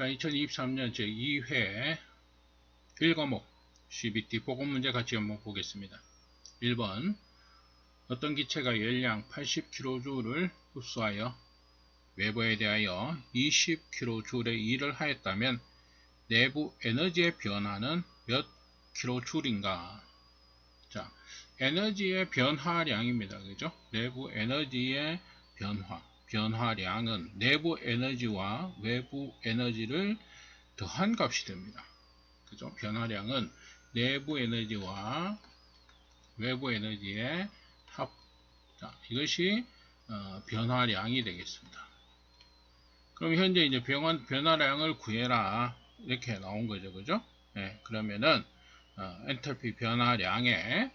자, 2023년 제2회 1과목 CBT 보건 문제 같이 한번 보겠습니다. 1번 어떤 기체가 열량 80kJ를 흡수하여 외부에 대하여 20kJ의 일을 하였다면 내부 에너지의 변화는 몇 kJ인가? 자, 에너지의 변화량입니다. 그죠? 내부 에너지의 변화량은 내부 에너지와 외부 에너지를 더한 값이 됩니다. 그죠? 변화량은 내부 에너지와 외부 에너지의 합. 자, 이것이 변화량이 되겠습니다. 그럼 현재 이제 변화량을 구해라 이렇게 나온 거죠. 그죠? 네, 그러면은 엔탈피 변화량의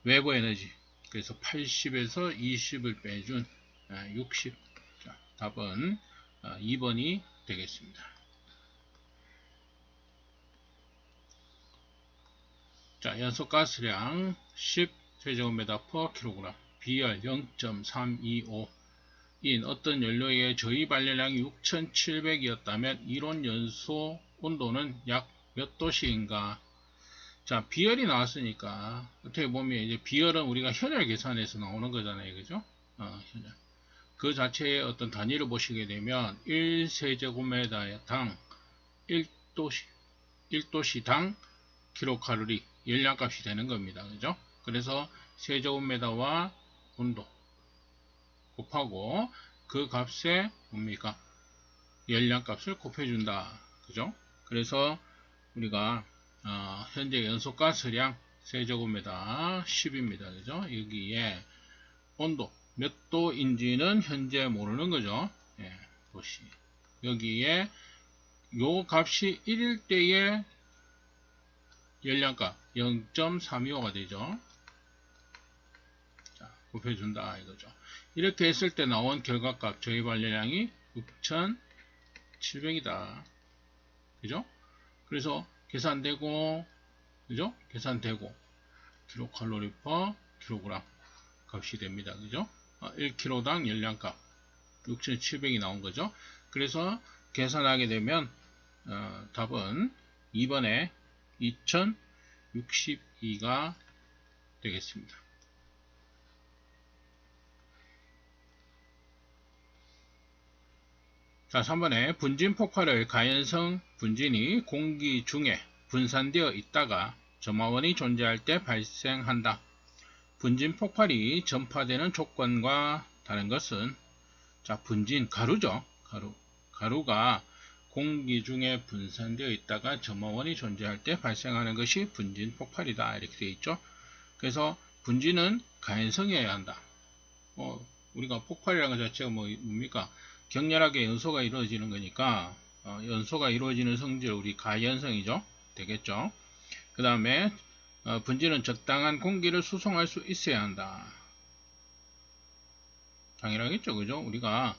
외부 에너지, 그래서 80에서 20을 빼준 60. 자, 답은 2번이 되겠습니다. 자, 연소가스량 10 세제곱미터 per kg, 비열 0.325 인 어떤 연료의 저희 발열량이 6700이었다면 이론 연소 온도는 약 몇 도씨인가? 자, 비열이 나왔으니까 어떻게 보면 이제 비열은 우리가 현열 계산해서 나오는 거잖아요. 그죠? 현열. 그 자체의 어떤 단위를 보시게 되면 1세제곱미터당 1도씨당 킬로칼로리 열량값이 되는 겁니다. 그죠? 그래서 세제곱미터와 온도 곱하고 그 값에 뭡니까? 열량값을 곱해준다. 그죠? 그래서 우리가 현재 연소가스량 세제곱미터 10입니다. 그죠? 여기에 온도 몇 도인지는 현재 모르는 거죠. 예, 도시. 여기에 요 값이 1일 때의 열량값 0.325가 되죠. 자, 곱해준다 이거죠. 이렇게 했을 때 나온 결과값 저희 발열량이 6700이다. 그죠? 그래서 계산되고, 그죠? 계산되고, 킬로칼로리 퍼 킬로그램 값이 됩니다. 그죠? 1kg당 열량값 6700이 나온 거죠. 그래서 계산하게 되면 답은 2번에 2062가 되겠습니다. 자, 3번에 분진 폭발의 가연성 분진이 공기 중에 분산되어 있다가 점화원이 존재할 때 발생한다. 분진 폭발이 전파되는 조건과 다른 것은, 자, 분진, 가루죠. 가루가 공기 중에 분산되어 있다가 점화원이 존재할 때 발생하는 것이 분진 폭발이다. 이렇게 되어 있죠. 그래서 분진은 가연성이어야 한다. 우리가 폭발이라는 것 자체가 뭡니까? 격렬하게 연소가 이루어지는 거니까 연소가 이루어지는 성질 우리 가연성이죠. 되겠죠. 그 다음에 분진은 적당한 공기를 수송할 수 있어야 한다. 당연하겠죠. 그죠? 우리가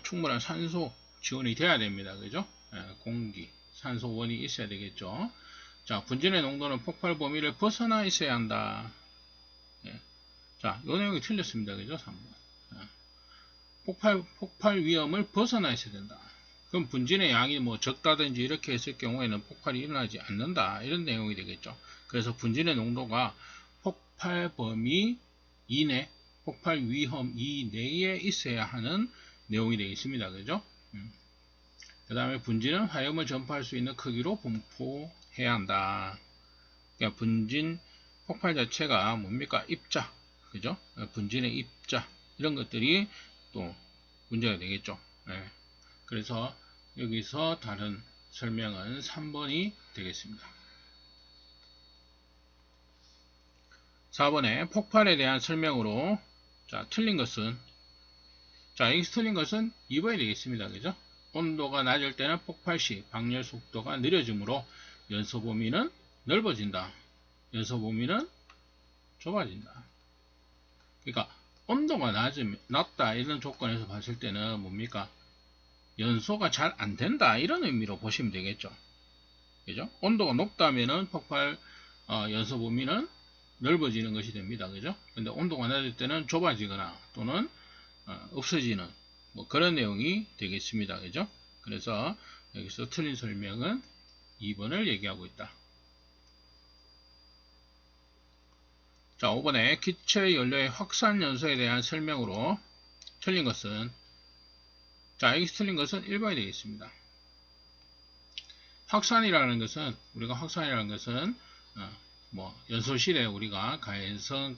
충분한 산소 지원이 돼야 됩니다. 그죠? 공기, 산소원이 있어야 되겠죠. 자, 분진의 농도는 폭발 범위를 벗어나 있어야 한다. 자, 이 내용이 틀렸습니다. 그죠? 3번. 폭발 위험을 벗어나 있어야 된다. 그럼 분진의 양이 적다든지 이렇게 했을 경우에는 폭발이 일어나지 않는다. 이런 내용이 되겠죠. 그래서 분진의 농도가 폭발 범위 이내, 폭발 위험 이내에 있어야 하는 내용이 되겠습니다. 그죠? 그 다음에 분진은 화염을 전파할 수 있는 크기로 분포해야 한다. 그러니까 분진, 폭발 자체가 뭡니까? 입자. 그죠? 분진의 입자. 이런 것들이 또 문제가 되겠죠. 네. 그래서 여기서 다른 설명은 3번이 되겠습니다. 4번에 폭발에 대한 설명으로, 자, 틀린 것은, 자, 여기서 틀린 것은 2번이 되겠습니다. 그죠? 온도가 낮을 때는 폭발 시 방열 속도가 느려지므로 연소 범위는 넓어진다. 연소 범위는 좁아진다. 그러니까 온도가 낮다 이런 조건에서 봤을 때는 뭡니까? 연소가 잘 안된다 이런 의미로 보시면 되겠죠. 그죠? 온도가 높다면은 폭발 연소 범위는 넓어지는 것이 됩니다. 그죠? 근데 온도가 낮을 때는 좁아지거나 또는 없어지는 뭐 그런 내용이 되겠습니다. 그죠? 그래서 여기서 틀린 설명은 2번을 얘기하고 있다. 자, 5번에 기체 연료의 확산 연소에 대한 설명으로 틀린 것은, 자, 여기서 틀린 것은 1번이 되겠습니다. 확산이라는 것은, 우리가 확산이라는 것은 뭐 연소실에 우리가 가연성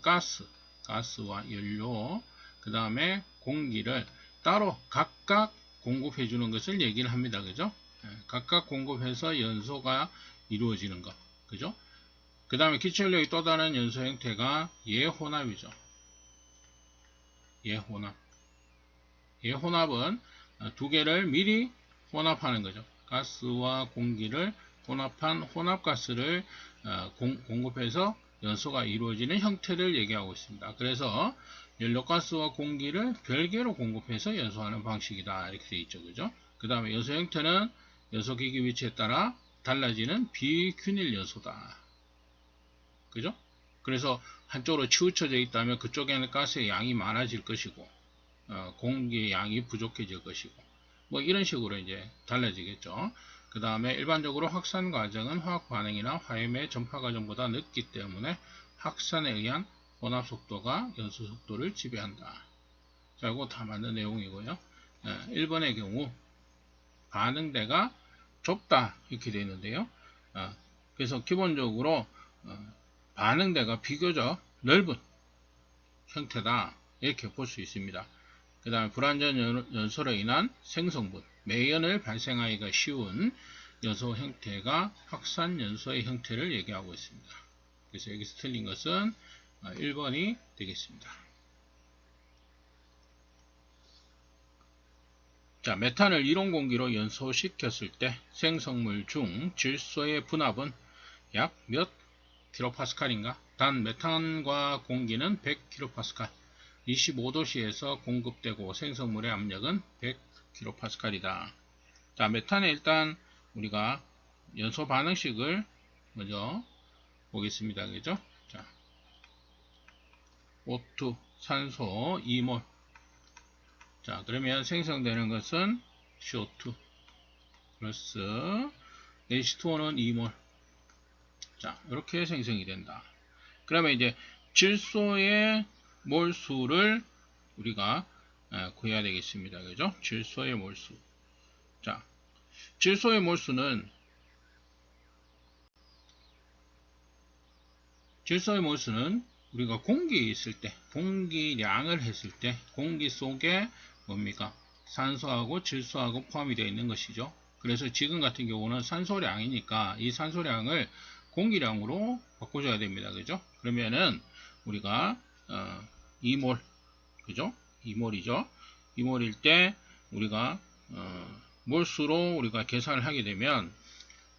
가스와 연료, 그 다음에 공기를 따로 각각 공급해 주는 것을 얘기를 합니다. 그죠? 각각 공급해서 연소가 이루어지는 것. 그죠? 그 다음에 기체연료의 또 다른 연소 형태가 예혼합이죠. 예혼합은 두 개를 미리 혼합하는 거죠. 가스와 공기를 혼합한 혼합가스를 공급해서 연소가 이루어지는 형태를 얘기하고 있습니다. 그래서 연료가스와 공기를 별개로 공급해서 연소하는 방식이다. 이렇게 되어 있죠. 그죠? 그 다음에 연소 형태는 연소기기 위치에 따라 달라지는 비균일 연소다. 그죠? 그래서 한쪽으로 치우쳐져 있다면 그쪽에는 가스의 양이 많아질 것이고, 공기의 양이 부족해질 것이고, 뭐 이런 식으로 이제 달라지겠죠. 그 다음에 일반적으로 확산 과정은 화학 반응이나 화염의 전파 과정보다 늦기 때문에 확산에 의한 혼합 속도가 연소 속도를 지배한다. 자, 이거 다 맞는 내용이고요. 1번의 경우 반응대가 좁다 이렇게 되어 있는데요. 그래서 기본적으로 반응대가 비교적 넓은 형태다 이렇게 볼 수 있습니다. 그 다음에 불완전 연소로 인한 생성분, 매연을 발생하기가 쉬운 연소 형태가 확산 연소의 형태를 얘기하고 있습니다. 그래서 여기서 틀린 것은 1번이 되겠습니다. 자, 메탄을 이온 공기로 연소시켰을 때 생성물 중 질소의 분압은 약 몇 kPa인가? 단 메탄과 공기는 100kPa, 25도씨에서 공급되고 생성물의 압력은 100kPa이다. 자, 메탄에 일단 우리가 연소 반응식을 먼저 보겠습니다. 그죠? 자, O2 산소 2몰. 자, 그러면 생성되는 것은 CO2 플러스 H2O는 2몰. 자, 이렇게 생성이 된다. 그러면 이제 질소의 몰수를 우리가 구해야 되겠습니다. 그죠? 질소의 몰수. 자, 질소의 몰수는 우리가 공기에 있을 때, 공기량을 했을 때, 공기 속에 뭡니까? 산소하고 질소하고 포함이 되어 있는 것이죠. 그래서 지금 같은 경우는 산소량이니까 이 산소량을 공기량으로 바꿔줘야 됩니다. 그죠? 그러면은 우리가 2몰, 그죠? 2몰이죠. 2몰일 때 우리가 몰수로 우리가 계산을 하게 되면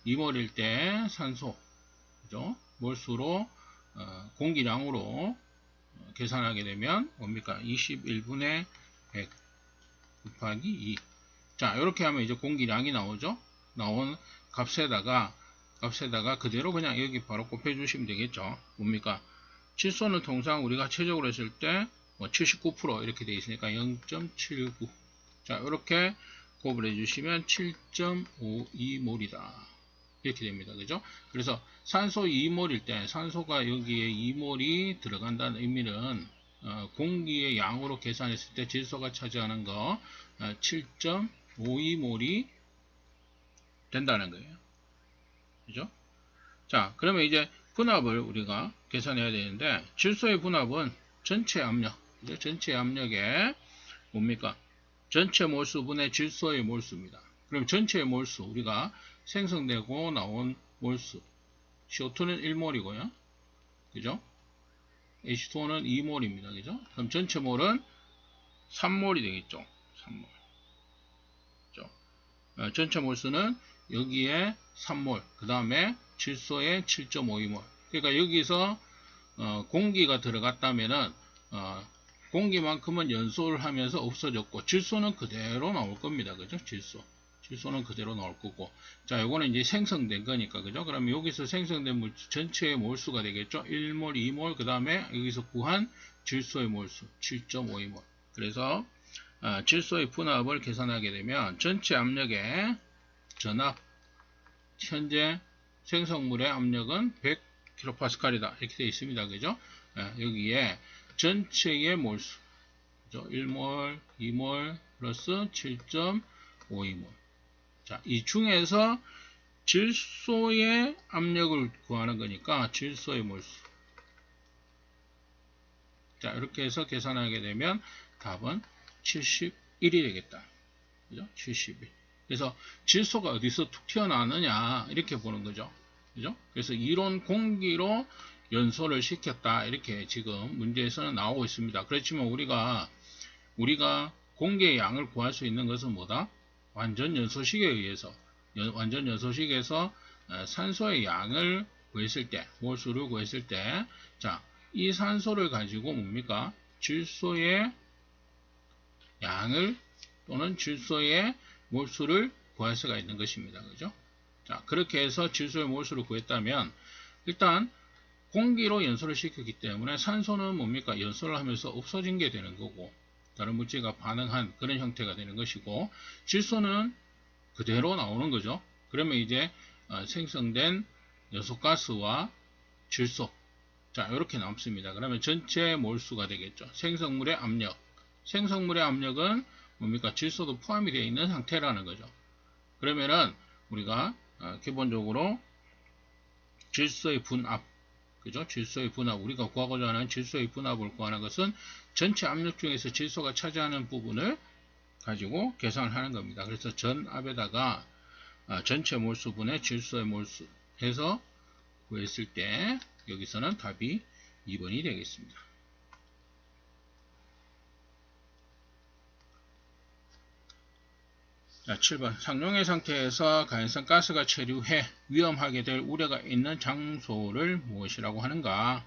2몰일 때 산소, 그죠? 몰수로 공기량으로 계산하게 되면 뭡니까? 21분의 100 곱하기 2. 자, 이렇게 하면 이제 공기량이 나오죠. 나온 값에다가 그대로 그냥 여기 바로 곱해주시면 되겠죠. 뭡니까? 질소는 통상 우리가 최적으로 했을 때 79% 이렇게 되어 있으니까 0.79. 자, 이렇게 곱을 해주시면 7.52몰이다. 이렇게 됩니다. 그죠? 그래서 산소 2몰일 때, 산소가 여기에 2몰이 들어간다는 의미는 공기의 양으로 계산했을 때 질소가 차지하는 거 7.52몰이 된다는 거예요. 그죠? 자, 그러면 이제 분압을 우리가 계산해야 되는데, 질소의 분압은 전체 압력, 그죠? 전체 압력에 뭡니까? 전체 몰수분의 질소의 몰수입니다. 그럼 전체의 몰수, 우리가 생성되고 나온 몰수, CO2는 1몰이고요. 그죠? H2O는 2몰입니다. 그죠? 그럼 전체 몰은 3몰이 되겠죠. 3몰. 그죠? 전체 몰수는 여기에 3몰, 그 다음에 질소에 7.52몰. 그러니까 여기서 공기가 들어갔다면은 공기만큼은 연소를 하면서 없어졌고 질소는 그대로 나올 겁니다. 그죠? 질소는 그대로 나올 거고. 자, 요거는 이제 생성된 거니까. 그죠? 그러면 여기서 생성된 물 전체의 몰수가 되겠죠? 1몰, 2몰, 그 다음에 여기서 구한 질소의 몰수 7.52몰. 그래서 질소의 분압을 계산하게 되면 전체 압력의 전압, 현재 생성물의 압력은 100kPa이다. 이렇게 되어 있습니다. 그죠? 여기에 전체의 몰수, 1몰, 2몰 플러스 7.52몰. 자, 이 중에서 질소의 압력을 구하는 거니까 질소의 몰수. 자, 이렇게 해서 계산하게 되면 답은 71이 되겠다. 그죠? 71. 그래서 질소가 어디서 툭 튀어나왔느냐 이렇게 보는 거죠. 그죠? 그래서 이론 공기로 연소를 시켰다 이렇게 지금 문제에서는 나오고 있습니다. 그렇지만 우리가 공기의 양을 구할 수 있는 것은 뭐다? 완전 연소식에 의해서 완전 연소식에서 산소의 양을 구했을 때, 몰수를 구했을 때, 자, 이 산소를 가지고 뭡니까? 질소의 양을 또는 질소의 몰수를 구할 수가 있는 것입니다. 그죠? 자, 그렇게 해서 질소의 몰수를 구했다면 일단 공기로 연소를 시켰기 때문에 산소는 뭡니까? 연소를 하면서 없어진 게 되는 거고 다른 물질과 반응한 그런 형태가 되는 것이고 질소는 그대로 나오는 거죠. 그러면 이제 생성된 연소가스와 질소, 자, 이렇게 남습니다. 그러면 전체 몰수가 되겠죠. 생성물의 압력, 생성물의 압력은 뭡니까? 질소도 포함이 되어 있는 상태라는 거죠. 그러면은 우리가 기본적으로 질소의 분압, 그죠? 질소의 분압, 우리가 구하고자 하는 질소의 분압을 구하는 것은 전체 압력 중에서 질소가 차지하는 부분을 가지고 계산을 하는 겁니다. 그래서 전압에다가 전체 몰수분의 질소의 몰수 해서 구했을 때 여기서는 답이 2번이 되겠습니다. 자, 7번. 상용의 상태에서 가연성 가스가 체류해 위험하게 될 우려가 있는 장소를 무엇이라고 하는가?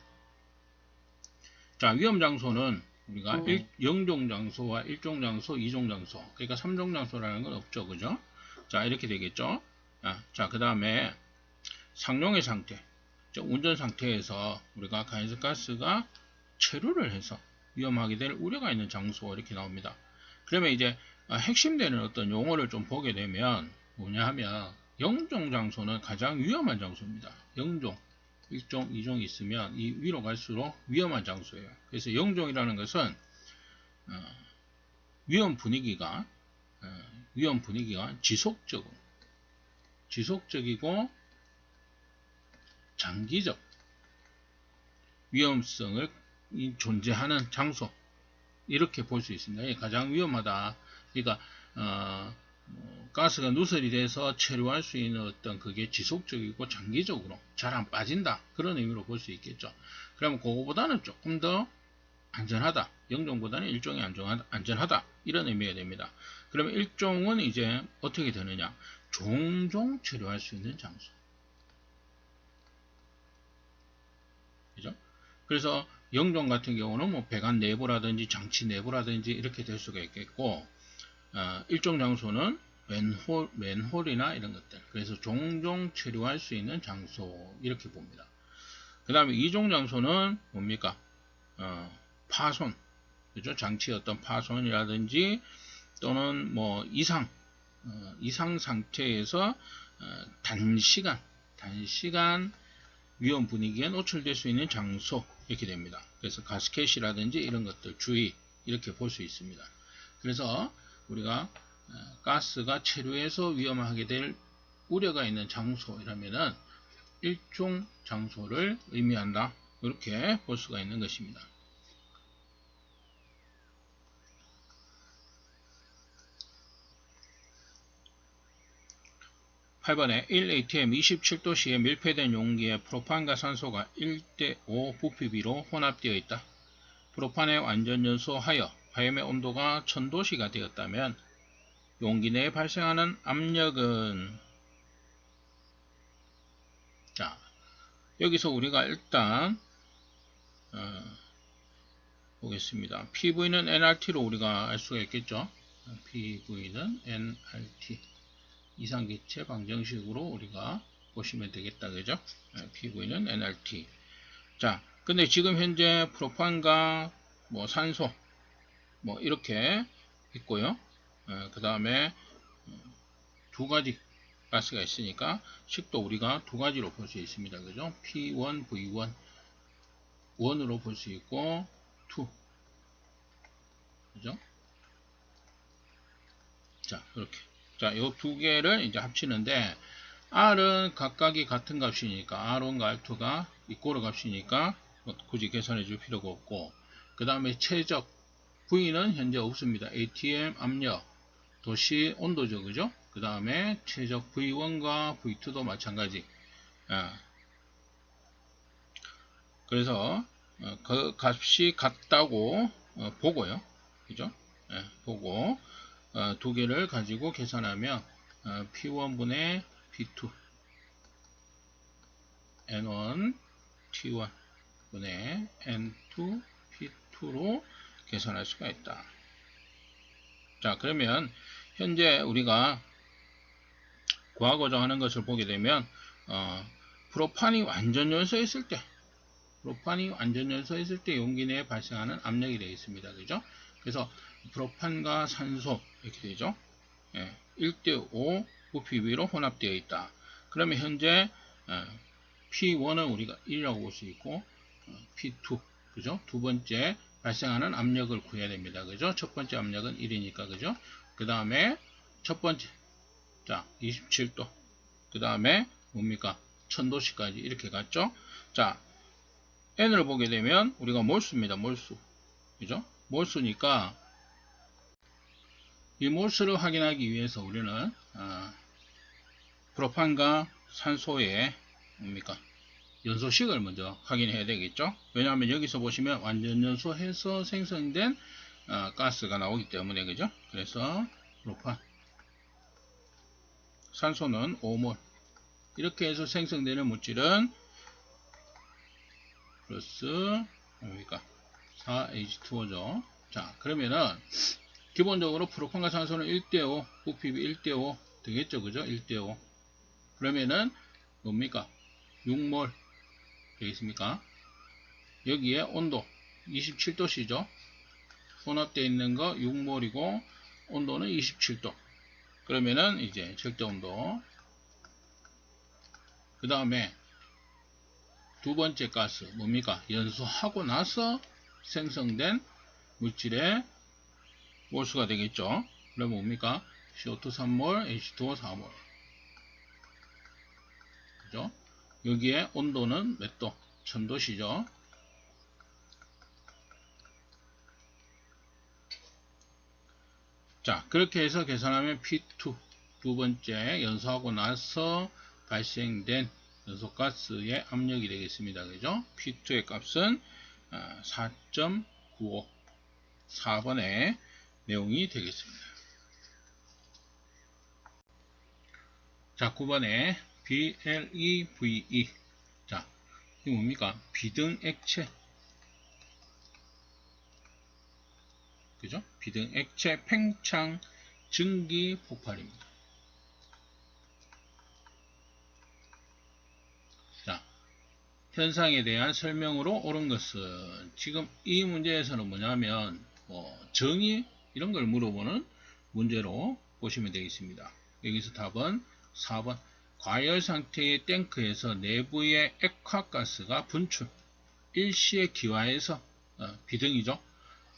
자, 위험 장소는 우리가 0종 장소와 1종 장소, 2종 장소, 그러니까 3종 장소라는 건 없죠. 그죠? 자, 이렇게 되겠죠? 자, 그 다음에 상용의 상태, 운전 상태에서 우리가 가연성 가스가 체류를 해서 위험하게 될 우려가 있는 장소 이렇게 나옵니다. 그러면 이제 핵심되는 어떤 용어를 좀 보게 되면 뭐냐 하면 0종 장소는 가장 위험한 장소입니다. 0종, 1종, 2종이 있으면 이 위로 갈수록 위험한 장소예요. 그래서 0종이라는 것은 위험 분위기가 지속적이고 장기적 위험성을 존재하는 장소 이렇게 볼 수 있습니다. 가장 위험하다. 그러니까 가스가 누설이 돼서 체류할 수 있는 어떤 그게 지속적이고 장기적으로 잘 안 빠진다. 그런 의미로 볼 수 있겠죠. 그러면 그거보다는 조금 더 안전하다. 0종보다는 1종이 안전하다. 이런 의미가 됩니다. 그러면 1종은 이제 어떻게 되느냐. 종종 체류할 수 있는 장소. 그죠? 그래서 0종 같은 경우는 뭐 배관 내부라든지 장치 내부라든지 이렇게 될 수가 있겠고 1종 장소는 맨홀이나 이런 것들. 그래서 종종 체류할 수 있는 장소 이렇게 봅니다. 그 다음에 2종 장소는 뭡니까? 파손, 그죠? 장치의 어떤 파손이라든지 또는 뭐 이상 상태에서 단시간 위험 분위기에 노출될 수 있는 장소 이렇게 됩니다. 그래서 가스켓이라든지 이런 것들 주의 이렇게 볼 수 있습니다. 그래서 우리가 가스가 체류해서 위험하게 될 우려가 있는 장소이라면은 1종 장소를 의미한다. 이렇게 볼 수가 있는 것입니다. 8번에 1atm 27도 시에 밀폐된 용기에 프로판과 산소가 1대5 부피비로 혼합되어 있다. 프로판에 완전 연소하여 화염의 온도가 1000도씨가 되었다면 용기 내에 발생하는 압력은, 자, 여기서 우리가 일단 보겠습니다. PV는 nRT로 우리가 알 수가 있겠죠. PV는 nRT 이상기체 방정식으로 우리가 보시면 되겠다. 그죠? PV는 nRT. 자, 근데 지금 현재 프로판과 뭐 산소 뭐 이렇게 있고요. 그 다음에 두 가지 가스가 있으니까 식도 우리가 두 가지로 볼 수 있습니다. 그죠? P1, V1 1으로 볼 수 있고 2 그죠? 자, 이렇게. 자, 요 두 개를 이제 합치는데 R은 각각이 같은 값이니까 R1과 R2가 이꼬르 값이니까 굳이 계산해 줄 필요가 없고, 그 다음에 최적 V는 현재 없습니다. ATM 압력, 도시 온도죠. 그죠? 그 다음에 최적 V1과 V2도 마찬가지. 그래서 그 값이 같다고 보고요. 그죠? 보고 두 개를 가지고 계산하면 P1분의 P2 N1 T1 분의 N2 P2로 계산할 수가 있다. 자, 그러면 현재 우리가 과거조 하는 것을 보게 되면 프로판이 완전 연소에 있을 때 용기 내에 발생하는 압력이 되어 있습니다. 그죠? 그래서 프로판과 산소 이렇게 되죠. 1대5 부피 위로 혼합되어 있다. 그러면 현재 P1은 우리가 1이라고 볼 수 있고 P2 그죠? 두 번째 발생하는 압력을 구해야 됩니다. 그죠? 첫 번째 압력은 1이니까 그죠? 그 다음에 첫 번째 자 27도 그 다음에 뭡니까? 1000도씨까지 이렇게 갔죠? 자 N을 보게 되면 우리가 몰수입니다. 몰수 그죠? 몰수니까 이 몰수를 확인하기 위해서 우리는 프로판과 산소의 뭡니까? 연소식을 먼저 확인해야 되겠죠. 왜냐하면 여기서 보시면 완전 연소해서 생성된 가스가 나오기 때문에 그죠. 그래서 프로판 산소는 5몰 이렇게 해서 생성되는 물질은 플러스 뭡니까 4H2O죠. 자 그러면은 기본적으로 프로판과 산소는 1대5 부피비 1대5 되겠죠. 그죠. 1대5 그러면은 뭡니까 6몰 되겠습니까? 여기에 온도 27도씨죠. 혼합되어 있는 거 6몰이고 온도는 27도. 그러면은 이제 절대 온도. 그 다음에 두 번째 가스 뭡니까? 연소하고 나서 생성된 물질의 몰수가 되겠죠. 그러면 뭡니까? CO2 3몰, H2O 4몰. 그죠? 여기에 온도는 몇 도? 1000도씨죠. 자, 그렇게 해서 계산하면 P2 두 번째 연소하고 나서 발생된 연소가스의 압력이 되겠습니다. 그죠? P2의 값은 4.95 4번의 내용이 되겠습니다. 자, 9번에 BLEVE. 자, 이게 뭡니까? 비등 액체. 그죠? 비등 액체 팽창 증기 폭발입니다. 자, 현상에 대한 설명으로 옳은 것은 지금 이 문제에서는 뭐냐면 정의 이런 걸 물어보는 문제로 보시면 되겠습니다. 여기서 답은 4번 과열 상태의 탱크에서 내부의 액화가스가 분출 일시에 기화해서 비등이죠.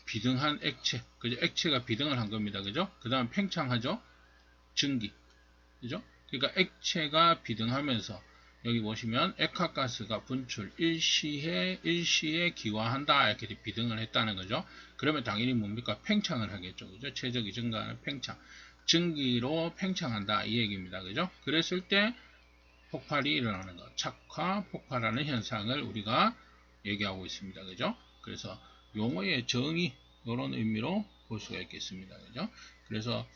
비등한 액체 그죠? 액체가 비등을 한 겁니다. 그죠? 그 다음 팽창하죠. 증기 그죠? 그러니까 액체가 비등하면서 여기 보시면 액화가스가 분출 일시에 기화한다 이렇게 비등을 했다는 거죠. 그러면 당연히 뭡니까? 팽창을 하겠죠. 그죠? 최적이 증가하는 팽창 증기로 팽창한다 이 얘기입니다. 그죠? 그랬을 때 폭발이 일어나는 것 착화 폭발하는 현상을 우리가 얘기하고 있습니다. 그죠? 그래서 용어의 정의 이런 의미로 볼 수가 있겠습니다. 그죠? 그래서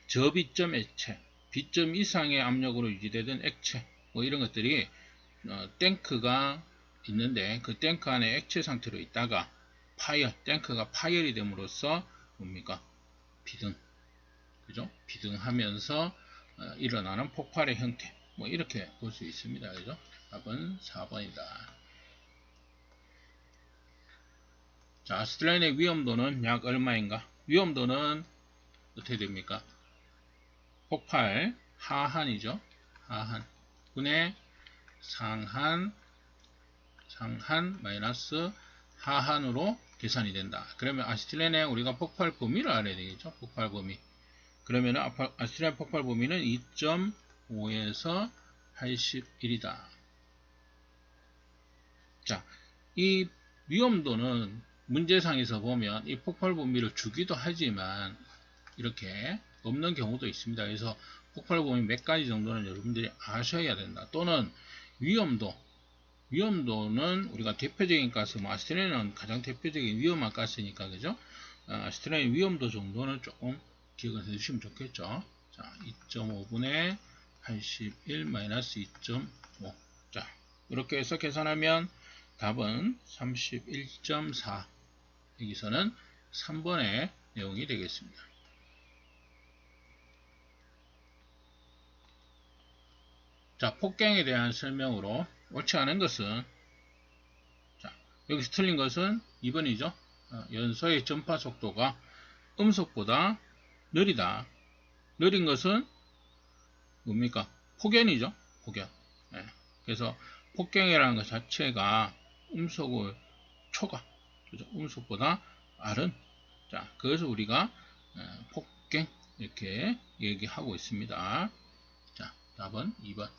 저비점 액체 비점 이상의 압력으로 유지되던 액체 뭐 이런 것들이 탱크가 있는데 그 탱크 안에 액체 상태로 있다가 탱크가 파열이 됨으로써 뭡니까? 비등 그죠? 비등하면서 일어나는 폭발의 형태 뭐 이렇게 볼 수 있습니다. 그죠? 답은 4번이다. 자, 아세틸렌의 위험도는 약 얼마인가? 위험도는 어떻게 됩니까? 폭발 하한이죠. 하한 분의 상한 마이너스 하한으로 계산이 된다. 그러면 아세틸렌의 우리가 폭발 범위를 알아야 되겠죠. 폭발 범위. 그러면 아세틸렌 폭발 범위는 2.5에서 81이다. 자, 이 위험도는 문제상에서 보면 이 폭발 범위를 주기도 하지만 이렇게 없는 경우도 있습니다. 그래서 폭발 범위 몇 가지 정도는 여러분들이 아셔야 된다. 또는 위험도는 우리가 대표적인 가스, 아세틸렌은 가장 대표적인 위험한 가스니까, 그죠? 아세틸렌의 위험도 정도는 조금 기억을 해주시면 좋겠죠. 자, 2.5분의 81 마이너스 2.5. 자, 이렇게 해서 계산하면 답은 31.4. 여기서는 3번의 내용이 되겠습니다. 자, 폭갱에 대한 설명으로 옳지 않은 것은, 자, 여기서 틀린 것은 2번이죠. 연소의 전파 속도가 음속보다 느리다. 느린 것은 뭡니까? 폭연이죠. 폭연. 네. 그래서 폭갱이라는 것 자체가 음속을 초과, 그죠? 음속보다 빠른. 자, 그래서 우리가 폭갱 이렇게 얘기하고 있습니다. 자, 답은 2번.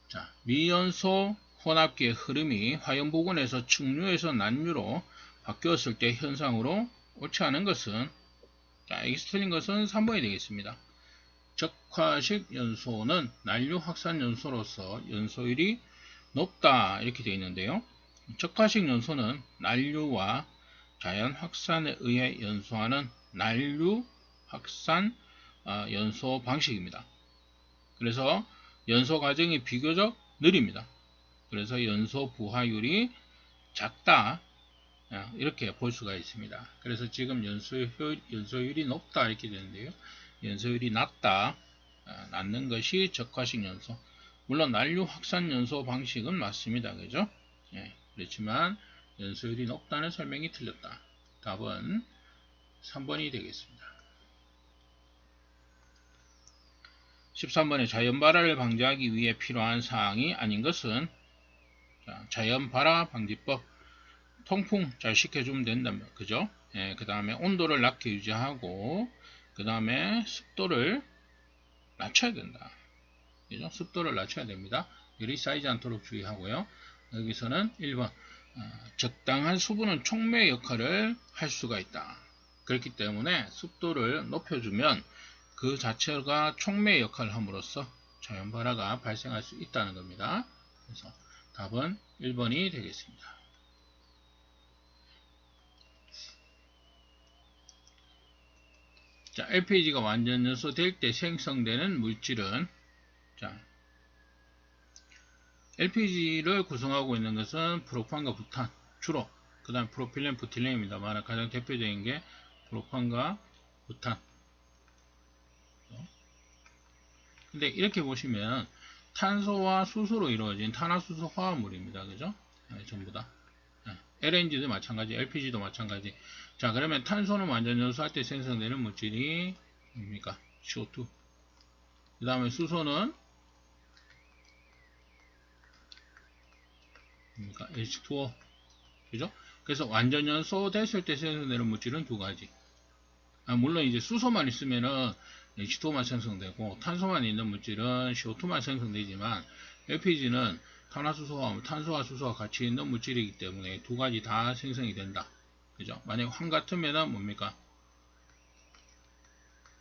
자, 미연소 혼합기의 흐름이 화염부근에서 측류에서 난류로 바뀌었을 때 현상으로 옳지 않은 것은, 자, 여기서 틀린 것은 3번이 되겠습니다. 적화식 연소는 난류 확산 연소로서 연소율이 높다 이렇게 되어 있는데요. 적화식 연소는 난류와 자연 확산에 의해 연소하는 난류 확산 연소 방식입니다. 그래서 연소 과정이 비교적 느립니다. 그래서 연소 부하율이 작다 이렇게 볼 수가 있습니다. 그래서 지금 연소율이 높다 이렇게 되는데요. 연소율이 낮는 것이 적화식 연소. 물론 난류 확산 연소 방식은 맞습니다. 그죠? 예, 그렇지만 연소율이 높다는 설명이 틀렸다. 답은 3번이 되겠습니다. 13번에 자연발화를 방지하기 위해 필요한 사항이 아닌 것은, 자, 자연발화 방지법. 통풍 잘 시켜주면 된다면, 그죠? 예, 그 다음에 온도를 낮게 유지하고, 그 다음에 습도를 낮춰야 된다. 그죠? 습도를 낮춰야 됩니다. 열이 쌓이지 않도록 주의하고요. 여기서는 1번, 적당한 수분은 촉매 역할을 할 수가 있다. 그렇기 때문에 습도를 높여주면 그 자체가 촉매 역할을 함으로써 자연발화가 발생할 수 있다는 겁니다. 그래서 답은 1번이 되겠습니다. 자, LPG가 완전 연소될 때 생성되는 물질은, 자, LPG를 구성하고 있는 것은 프로판과 부탄, 주로, 그 다음 프로필렌, 부틸렌입니다만 가장 대표적인 게 프로판과 부탄. 근데 이렇게 보시면 탄소와 수소로 이루어진 탄화수소 화합물입니다. 그죠? 네, 전부 다. 네, LNG도 마찬가지, LPG도 마찬가지. 자, 그러면 탄소는 완전 연소할 때 생성되는 물질이 뭡니까? CO2. 그 다음에 수소는 뭡니까? H2O. 그죠? 그래서 완전 연소됐을 때 생성되는 물질은 두 가지. 물론 이제 수소만 있으면은 H2O만 생성되고 탄소만 있는 물질은 CO2만 생성되지만 LPG는 탄화수소와 탄소와 수소가 같이 있는 물질이기 때문에 두 가지 다 생성이 된다. 그죠? 만약 황 같으면은 뭡니까?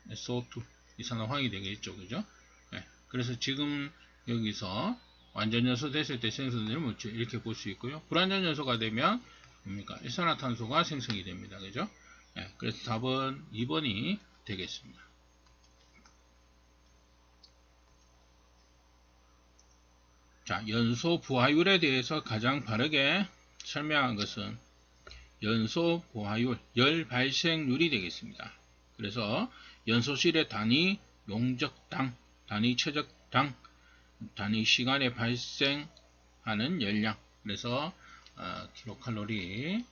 SO2 이산화황이 되겠죠. 그죠? 네. 그래서 지금 여기서 완전 연소됐을 때 생성되는 물질 이렇게 볼 수 있고요. 불완전 연소가 되면 뭡니까? 일산화탄소가 생성이 됩니다. 그죠? 네. 그래서 답은 2번이 되겠습니다. 자, 연소 부하율에 대해서 가장 바르게 설명한 것은 연소 부하율, 열 발생률이 되겠습니다. 그래서 연소실의 단위 용적당, 단위 최적당, 단위 시간에 발생하는 열량. 그래서 킬로칼로리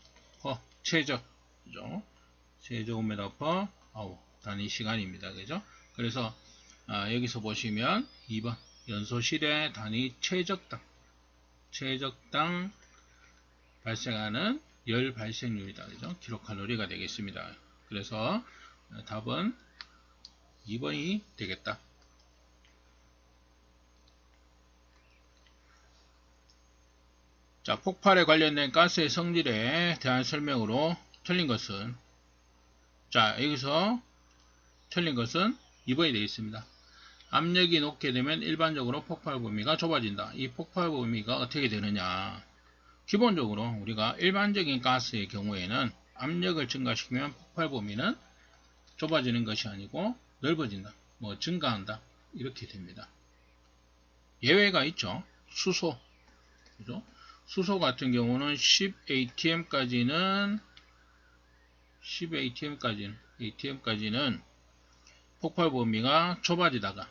퍼 최저, 그죠? 세제곱미터 퍼 아워 단위 시간입니다. 그죠? 그래서 여기서 보시면 2번 연소실의 단위 최적당 발생하는 열 발생률이다. 그죠? 킬로칼로리가 되겠습니다. 그래서 답은 2번이 되겠다. 자, 폭발에 관련된 가스의 성질에 대한 설명으로 틀린 것은, 자, 여기서 틀린 것은 2번이 되겠습니다. 압력이 높게 되면 일반적으로 폭발 범위가 좁아진다. 이 폭발 범위가 어떻게 되느냐. 기본적으로 우리가 일반적인 가스의 경우에는 압력을 증가시키면 폭발 범위는 좁아지는 것이 아니고 넓어진다. 뭐 증가한다. 이렇게 됩니다. 예외가 있죠. 수소. 그죠? 수소 같은 경우는 10atm까지는 ATM까지는 폭발 범위가 좁아지다가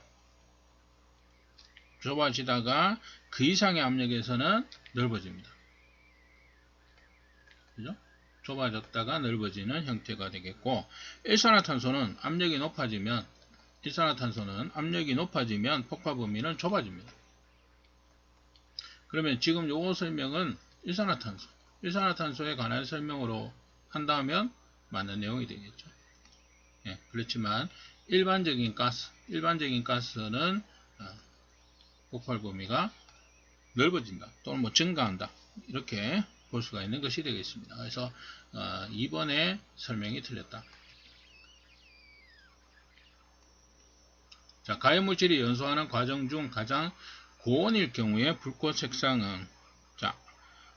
그 이상의 압력에서는 넓어집니다. 그죠? 좁아졌다가 넓어지는 형태가 되겠고, 일산화탄소는 압력이 높아지면 폭발 범위는 좁아집니다. 그러면 지금 요거 설명은 일산화탄소에 관한 설명으로 한다면 맞는 내용이 되겠죠. 예, 그렇지만 일반적인 가스는 폭발 범위가 넓어진다 또는 뭐 증가한다 이렇게 볼 수가 있는 것이 되겠습니다. 그래서 2번의 설명이 틀렸다. 자, 가연물질이 연소하는 과정 중 가장 고온일 경우에 불꽃 색상은, 자,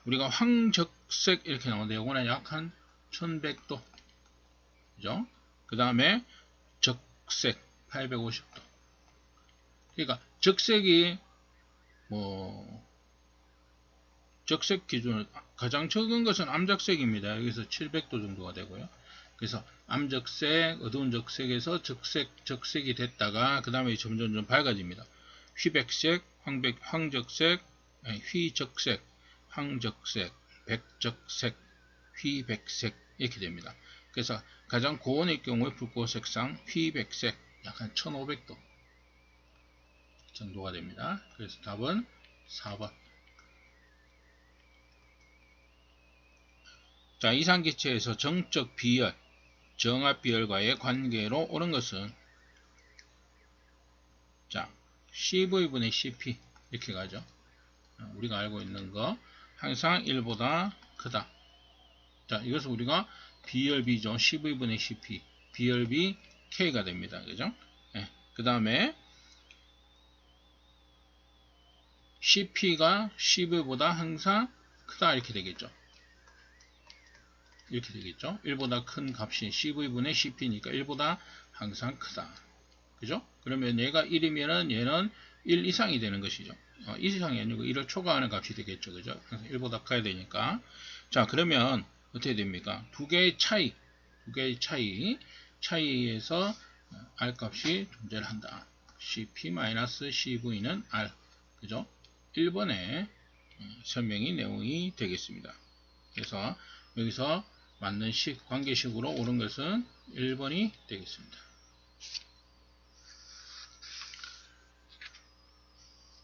우리가 황적색 이렇게 나오는데 요거는 약 한 1100도, 그죠? 그 다음에 적색 850도. 그러니까 적색이 적색 기준 가장 적은 것은 암적색입니다. 여기서 700도 정도가 되고요. 그래서 암적색, 어두운 적색에서 적색이 됐다가 그 다음에 점점 밝아집니다. 휘백색, 황적색, 휘적색, 황적색, 백적색, 휘백색 이렇게 됩니다. 그래서 가장 고온의 경우에 불꽃 색상 휘백색 약 한 1500도 정도가 됩니다. 그래서 답은 4번. 자, 이산기체에서 정적 비열, 정압 비열과의 관계로 옳은 것은, 자, CV분의 CP 이렇게 가죠. 우리가 알고 있는 거 항상 1보다 크다. 자, 이것은 우리가 비열비죠. CV분의 CP, 비열비 K가 됩니다. 그죠? 예. 그 다음에 CP가 CV보다 항상 크다 이렇게 되겠죠. 1보다 큰 값인 CV분의 CP니까 1보다 항상 크다. 그죠? 그러면 얘가 1이면은 얘는 1 이상이 되는 것이죠. 1 이상이 아니고 1을 초과하는 값이 되겠죠. 그죠? 그래서 1보다 커야 되니까. 자, 그러면 어떻게 됩니까? 두 개의 차이에서 R 값이 존재를 한다. CP-CV는 R. 그죠? 1번의 설명이 내용이 되겠습니다. 그래서 여기서 맞는 관계식으로 옳은 것은 1번이 되겠습니다.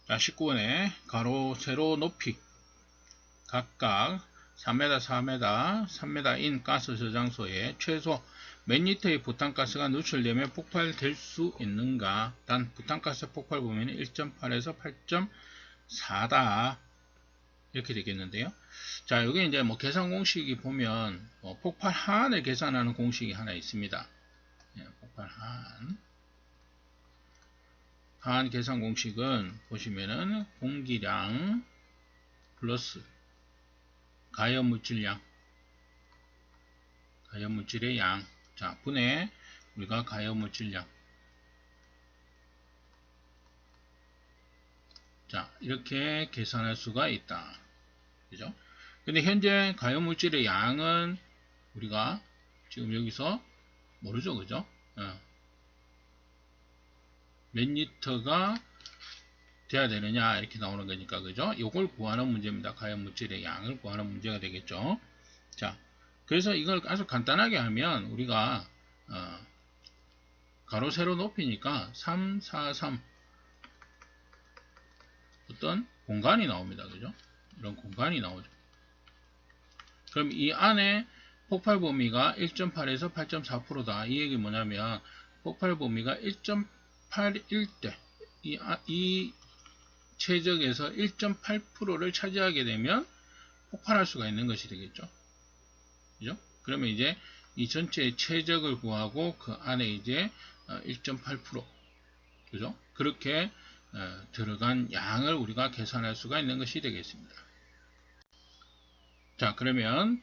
자, 19번에 가로, 세로 높이 각각 3m, 4m, 3m인 가스 저장소에 최소 몇 리터의 부탄가스가 누출되면 폭발될 수 있는가? 단 부탄가스 폭발 범위는 1.8에서 8.4다. 이렇게 되겠는데요. 자, 여기 이제 뭐 계산 공식이 보면 폭발 하한을 계산하는 공식이 하나 있습니다. 예, 폭발 하한 계산 공식은 보시면은 공기량 플러스 가연물질의 양, 자, 분의 우리가 가연물질량. 자, 이렇게 계산할 수가 있다. 그죠? 근데 현재 가연물질의 양은 우리가 지금 여기서 모르죠. 그죠? 몇 리터가 돼야 되느냐 이렇게 나오는 거니까 그죠? 요걸 구하는 문제입니다. 가연 물질의 양을 구하는 문제가 되겠죠. 자, 그래서 이걸 아주 간단하게 하면 우리가 가로 세로 높이니까 3, 4, 3 어떤 공간이 나옵니다. 그죠? 이런 공간이 나오죠. 그럼 이 안에 폭발 범위가 1.8에서 8.4%다. 이 얘기 뭐냐면 폭발 범위가 1.81 대 이 최적에서 1.8%를 차지하게 되면 폭발할 수가 있는 것이 되겠죠. 그죠? 그러면 이제 이 전체의 최적을 구하고 그 안에 이제 1.8% 그죠? 그렇게 들어간 양을 우리가 계산할 수가 있는 것이 되겠습니다. 자, 그러면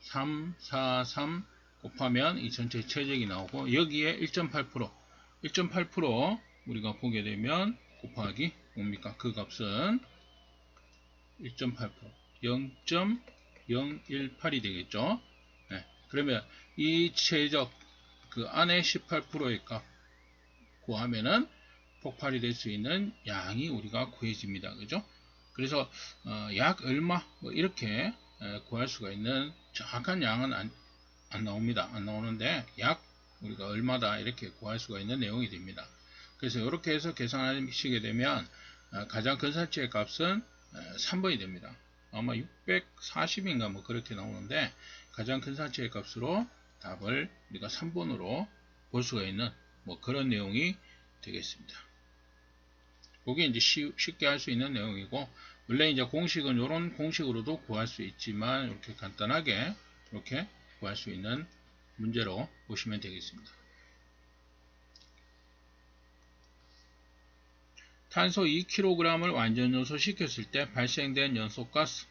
3, 4, 3 곱하면 이 전체 최적이 나오고 여기에 1.8% 우리가 보게 되면 곱하기 뭡니까? 그 값은 1.8% 0.018이 되겠죠. 네, 그러면 이 최적 그 안에 18%의 값 구하면은 폭발이 될 수 있는 양이 우리가 구해집니다. 그죠? 그래서 약 얼마 뭐 이렇게 구할 수가 있는 정확한 양은 안 나옵니다. 안 나오는데 약 우리가 얼마다 이렇게 구할 수가 있는 내용이 됩니다. 그래서 이렇게 해서 계산하시게 되면 가장 큰 산치의 값은 3번이 됩니다. 아마 640인가 뭐 그렇게 나오는데 가장 큰 산치의 값으로 답을 우리가 3번으로 볼 수가 있는 뭐 그런 내용이 되겠습니다. 그게 이제 쉽게 할 수 있는 내용이고, 원래 이제 공식은 이런 공식으로도 구할 수 있지만, 이렇게 간단하게 이렇게 구할 수 있는 문제로 보시면 되겠습니다. 탄소 2kg을 완전 연소시켰을 때 발생된 연소가스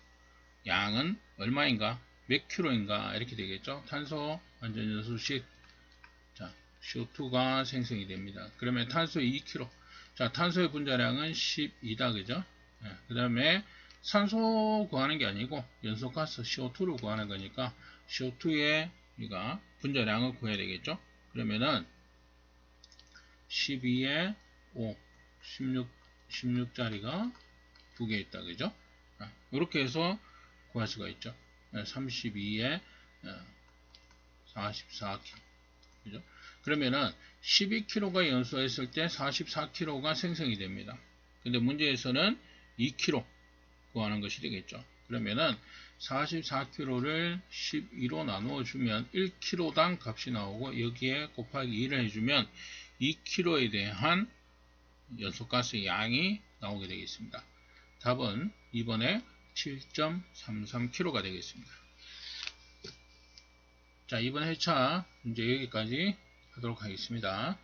양은 얼마인가? 몇 킬로인가? 이렇게 되겠죠. 탄소 완전 연소식 자, CO2가 생성이 됩니다. 그러면 탄소 2kg. 자, 탄소의 분자량은 12다. 그죠? 그 다음에 산소 구하는 게 아니고 연소가스 CO2를 구하는 거니까 CO2의 우리가 분자량을 구해야 되겠죠? 그러면은 12에 5, 16짜리가 두 개 있다. 그죠? 이렇게 해서 구할 수가 있죠. 32에 44kg. 그죠? 그러면은 12kg가 연소했을 때 44kg가 생성이 됩니다. 근데 문제에서는 2kg 구하는 것이 되겠죠. 그러면은 44kg를 12로 나누어 주면 1kg당 값이 나오고 여기에 곱하기 2를 해주면 2kg에 대한 연소가스 양이 나오게 되겠습니다. 답은 2번에 7.33kg가 되겠습니다. 자, 이번 회차 문제 여기까지 하도록 하겠습니다.